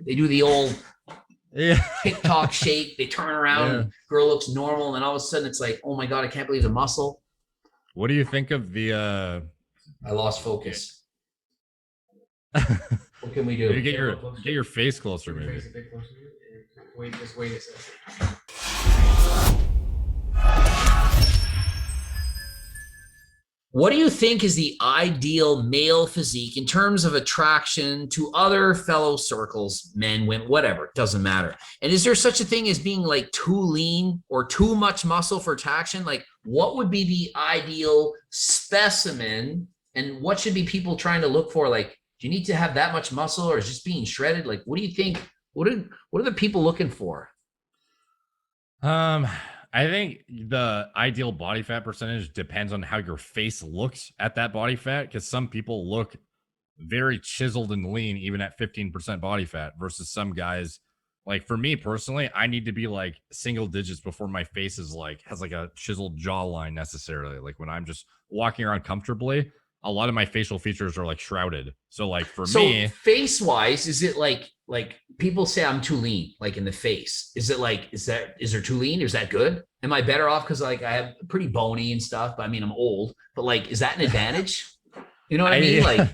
they do the old Yeah. TikTok shake. They turn around Yeah. and girl looks normal. And then all of a sudden it's like, oh my God, I can't believe the muscle. What do you think of the I lost yeah. focus. What can we Maybe do? get your face closer, Your maybe. face a bit closer to it. Just wait a second. What do you think is the ideal male physique in terms of attraction to other fellow circles, men, women, whatever, it doesn't matter. And is there such a thing as being like too lean or too much muscle for attraction? Like, what would be the ideal specimen? And what should be people trying to look for? Like, do you need to have that much muscle or is just being shredded? Like, what do you think? What are the people looking for? Um, I think the ideal body fat percentage depends on how your face looks at that body fat, because some people look very chiseled and lean even at 15% body fat versus some guys. Like for me personally, I need to be like single digits before my face is like has like a chiseled jawline necessarily. Like when I'm just walking around comfortably, a lot of my facial features are like shrouded. So like for So me, face wise, is it like people say I'm too lean, like in the face? Is it like is there too lean? Is that good? Am I better off because like I have pretty bony and stuff? But I mean I'm old, but like is that an advantage? You know what I mean? Like I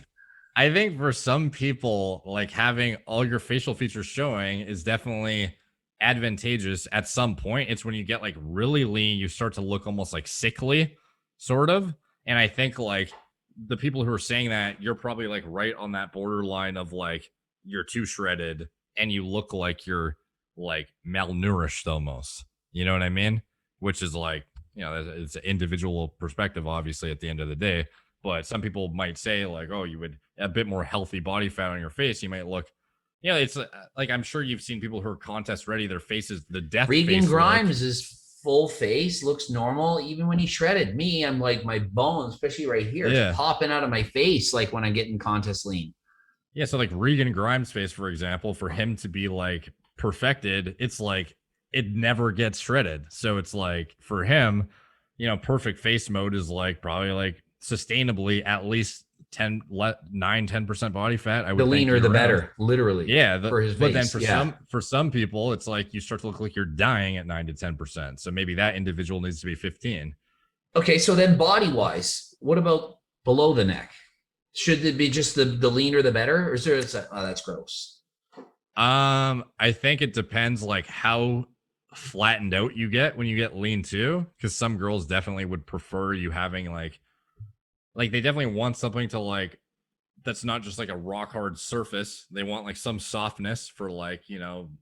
I think for some people, like having all your facial features showing is definitely advantageous at some point. It's when you get like really lean, you start to look almost like sickly, sort of. And I think like the people who are saying that, you're probably like right on that borderline of like you're too shredded and you look like you're like malnourished almost. You know what I mean? Which is like, it's an individual perspective, obviously, at the end of the day. But some people might say like, oh, you would a bit more healthy body fat on your face, you might look, it's like I'm sure you've seen people who are contest ready, their faces, the death Regan face look. Grimes, his full face looks normal even when he's shredded. Me, I'm like my bones, especially right here, it's Yeah. popping out of my face like when I get in contest lean. Yeah. So like Regan Grimes face, for example, for him to be like perfected, it's like it never gets shredded. So it's like for him, perfect face mode is like probably like sustainably at least 10% body fat, I The would think, leaner, year the round. better, literally Yeah, for his but then face. Yeah. for some people, it's like you start to look like you're dying at 9 to 10%. So maybe that individual needs to be 15. Okay, so then body wise, what about below the neck? Should it be just the leaner the better, or is there? Oh, that's gross. I think it depends like how flattened out you get when you get lean too, because some girls definitely would prefer you having like they definitely want something to like that's not just like a rock hard surface. They want like some softness for like, I don't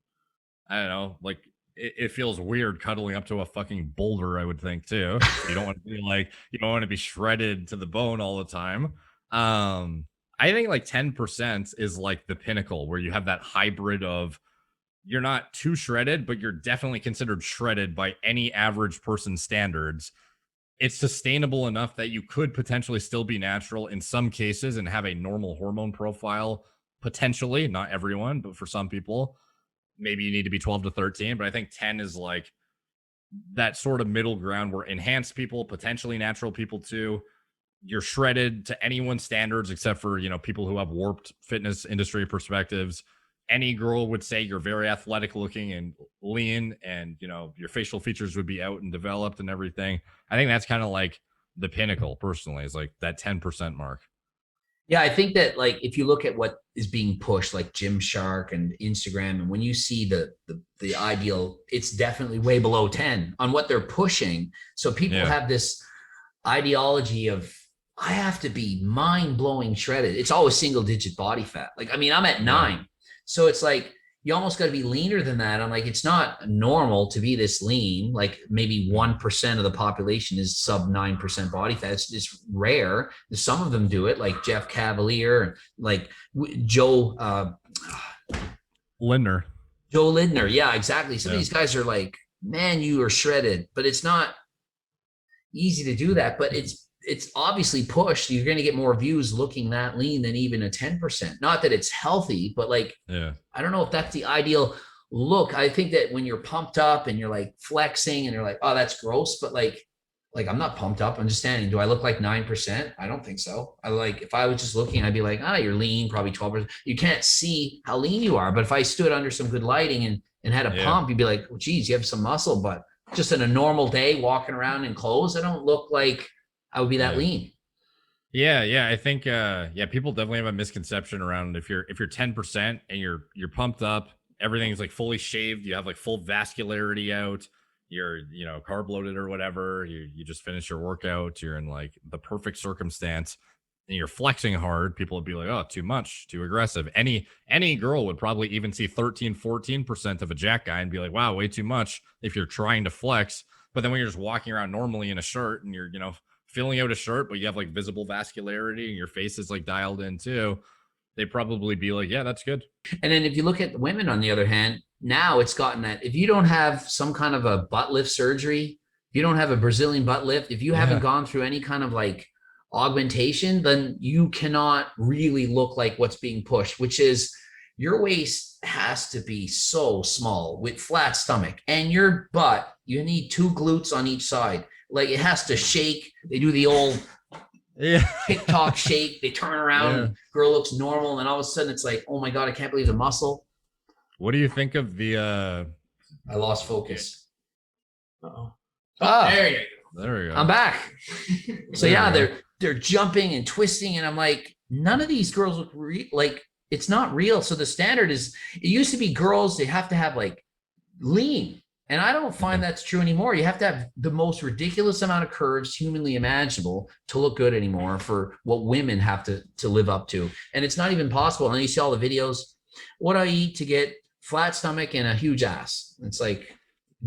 know, like it feels weird cuddling up to a fucking boulder, I would think too. So you don't want to be like, you don't want to be shredded to the bone all the time. I think like 10% is like the pinnacle where you have that hybrid of you're not too shredded, but you're definitely considered shredded by any average person standards. It's sustainable enough that you could potentially still be natural in some cases and have a normal hormone profile, potentially. Not everyone, but for some people maybe you need to be 12 to 13, but I think 10 is like that sort of middle ground where enhanced people, potentially natural people too, you're shredded to anyone's standards except for, people who have warped fitness industry perspectives. Any girl would say you're very athletic looking and lean, and your facial features would be out and developed and everything. I think that's kind of like the pinnacle personally, is like that 10% mark. Yeah, I think that like if you look at what is being pushed, like Gymshark and Instagram, and when you see the ideal, it's definitely way below 10 on what they're pushing. So people Yeah. have this ideology of I have to be mind blowing shredded. It's always single digit body fat. Like, I mean, I'm at Yeah. 9. So it's like you almost got to be leaner than that. I'm like, it's not normal to be this lean. Like maybe 1% of the population is sub 9% body fat. It's rare. Some of them do it, like Jeff Cavalier and like Joe Lindner. Joe Lidner. Yeah, exactly. Some of Yeah. these guys are like, man, you are shredded, but it's not easy to do that. But it's obviously pushed. You're going to get more views looking that lean than even a 10%. Not that it's healthy, but like, Yeah. I don't know if that's the ideal look. I think that when you're pumped up and you're like flexing and you're like, oh, that's gross. But like, Like, I'm not pumped up. I'm just standing. Do I look like 9%? I don't think so. I like, if I was just looking, I'd be like, you're lean, probably 12%. You can't see how lean you are. But if I stood under some good lighting and had a Yeah. pump, you'd be like, oh, geez, you have some muscle. But just in a normal day, walking around in clothes, I don't look like I would be that Yeah. lean. Yeah, I think people definitely have a misconception around if you're 10% and you're pumped up, everything's like fully shaved, you have like full vascularity out, you're carb loaded or whatever, you just finish your workout, you're in like the perfect circumstance and you're flexing hard, people would be like, "Oh, too much, too aggressive." Any girl would probably even see 13-14% of a jack guy and be like, "Wow, way too much," if you're trying to flex. But then when you're just walking around normally in a shirt and you're, filling out a shirt, but you have like visible vascularity and your face is like dialed in too, they probably be like, "Yeah, that's good." And then if you look at women, on the other hand, now it's gotten that if you don't have some kind of a butt lift surgery, if you don't have a Brazilian butt lift, if you haven't gone through any kind of like augmentation, then you cannot really look like what's being pushed, which is your waist has to be so small with flat stomach, and your butt, you need two glutes on each side. Like, it has to shake. They do the old TikTok shake. They turn around, and girl looks normal, and then all of a sudden it's like, oh my God, I can't believe the muscle. What do you think of the I lost focus. Uh-oh. There you go. There we go. I'm back. So they're jumping and twisting, and I'm like, none of these girls look like it's not real. So the standard is, it used to be girls, they have to have like lean. And I don't find that's true anymore. You have to have the most ridiculous amount of curves humanly imaginable to look good anymore for what women have to live up to. And it's not even possible. And then you see all the videos. What do I eat to get flat stomach and a huge ass? It's like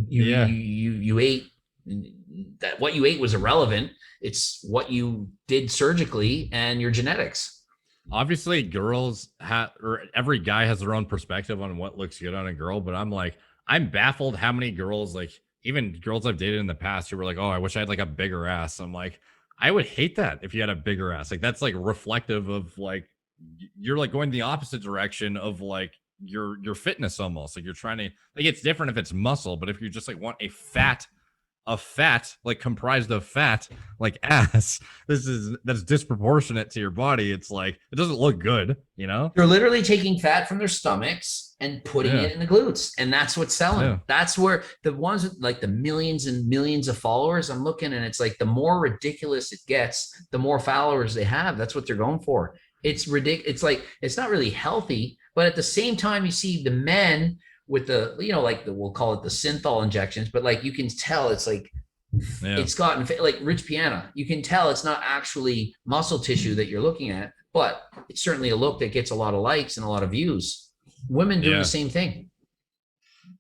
you ate that. What you ate was irrelevant. It's what you did surgically and your genetics. Obviously, girls or every guy has their own perspective on what looks good on a girl, but I'm baffled how many girls, like even girls I've dated in the past, who were like, "Oh, I wish I had like a bigger ass." I'm like, I would hate that if you had a bigger ass. Like, that's like reflective of like you're like going the opposite direction of like your fitness almost. Like, you're trying to, like, it's different if it's muscle, but if you just like want a fat like comprised of fat like ass, that's disproportionate to your body, it's like it doesn't look good. They're literally taking fat from their stomachs and putting it in the glutes, and that's what's selling. That's where the ones with like the millions and millions of followers, I'm looking, and it's like the more ridiculous it gets, the more followers they have. That's what they're going for. It's ridiculous. It's like, it's not really healthy, but at the same time, you see the men with the, like we'll call it the synthol injections, but like you can tell it's like, it's gotten like Rich Piana. You can tell it's not actually muscle tissue that you're looking at, but it's certainly a look that gets a lot of likes and a lot of views. Women doing the same thing.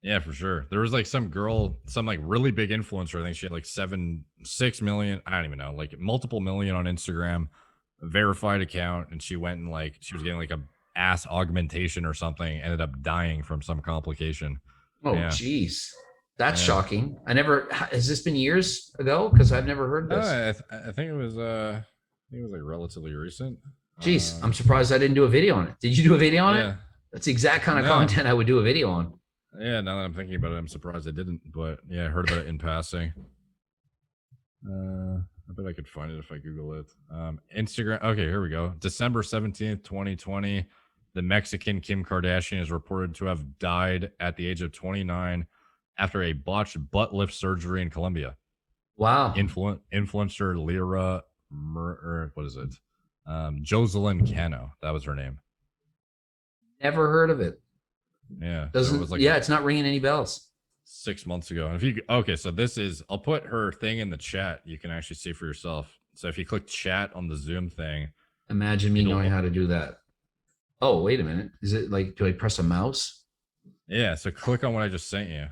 Yeah, for sure. There was like some girl, some like really big influencer. I think she had like 6 million. I don't even know, like multiple million on Instagram, a verified account. And she went and like, she was getting like a ass augmentation or something, ended up dying from some complication. Geez, that's shocking. Has this been years ago? Because I've never heard this. I think it was like relatively recent. Jeez, I'm surprised I didn't do a video on it. Did you do a video on it? That's the exact kind of content I would do a video on. Yeah, now that I'm thinking about it, I'm surprised I didn't. But yeah, I heard about it in passing. I bet I could find it if I Google it. Instagram. Okay, here we go. December 17th, 2020. The Mexican Kim Kardashian is reported to have died at the age of 29 after a botched butt lift surgery in Colombia. Wow. Influencer Lyra, what is it? Jocelyn Cano. That was her name. Never heard of it. Yeah. Doesn't, so it's not ringing any bells. 6 months ago. And so this is, I'll put her thing in the chat. You can actually see for yourself. So if you click chat on the Zoom thing. Imagine me knowing how to do that. Oh, wait a minute. Is it like, do I press a mouse? Yeah. So click on what I just sent you.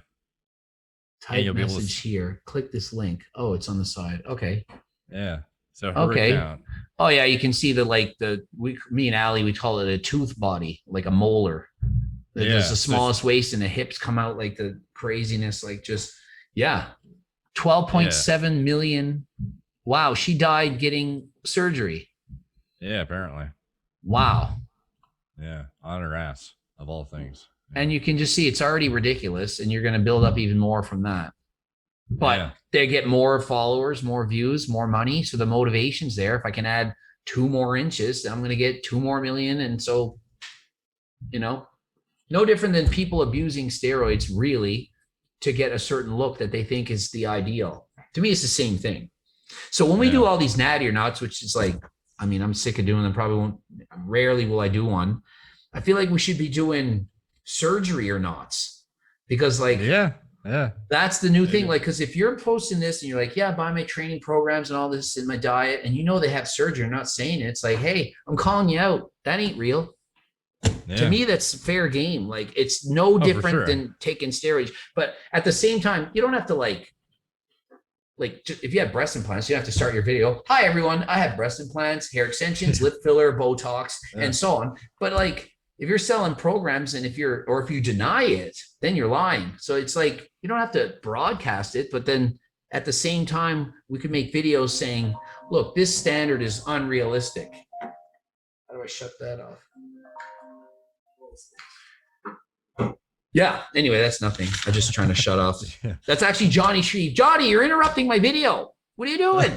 Type message here. Click this link. Oh, it's on the side. Okay. Yeah. So her account. Oh yeah, you can see me and Allie, we call it a tooth body, like a molar. There's the smallest waist and the hips come out like the craziness, like just 12.7 million. Wow, she died getting surgery. Yeah, apparently. Wow. Yeah, on her ass of all things. And you can just see it's already ridiculous, and you're going to build up even more from that. but Yeah. they get more followers, more views, more money. So the motivation's there. If I can add 2 more inches, then I'm going to get 2 more million. And so, no different than people abusing steroids really to get a certain look that they think is the ideal. To me, it's the same thing. So when we do all these natty or nots, which is like, I mean, I'm sick of doing them. Probably won't, rarely will I do one. I feel like we should be doing surgery or knots because like, that's the new thing. Like, because if you're posting this and you're like, yeah, buy my training programs and all this in my diet, and they have surgery, I'm not saying it. It's like, hey, I'm calling you out. That ain't real. Yeah. To me, that's fair game. Like, it's no different than taking steroids. But at the same time, you don't have to like if you have breast implants, you have to start your video. Hi, everyone. I have breast implants, hair extensions, lip filler, Botox, and so on. But like, if you're selling programs and if you deny it, then you're lying. So it's like, you don't have to broadcast it, but then at the same time, we could make videos saying, look, this standard is unrealistic. How do I shut that off? Yeah. Anyway, that's nothing. I'm just trying to shut off. That's actually Johnny Shreve. Johnny, you're interrupting my video. What are you doing?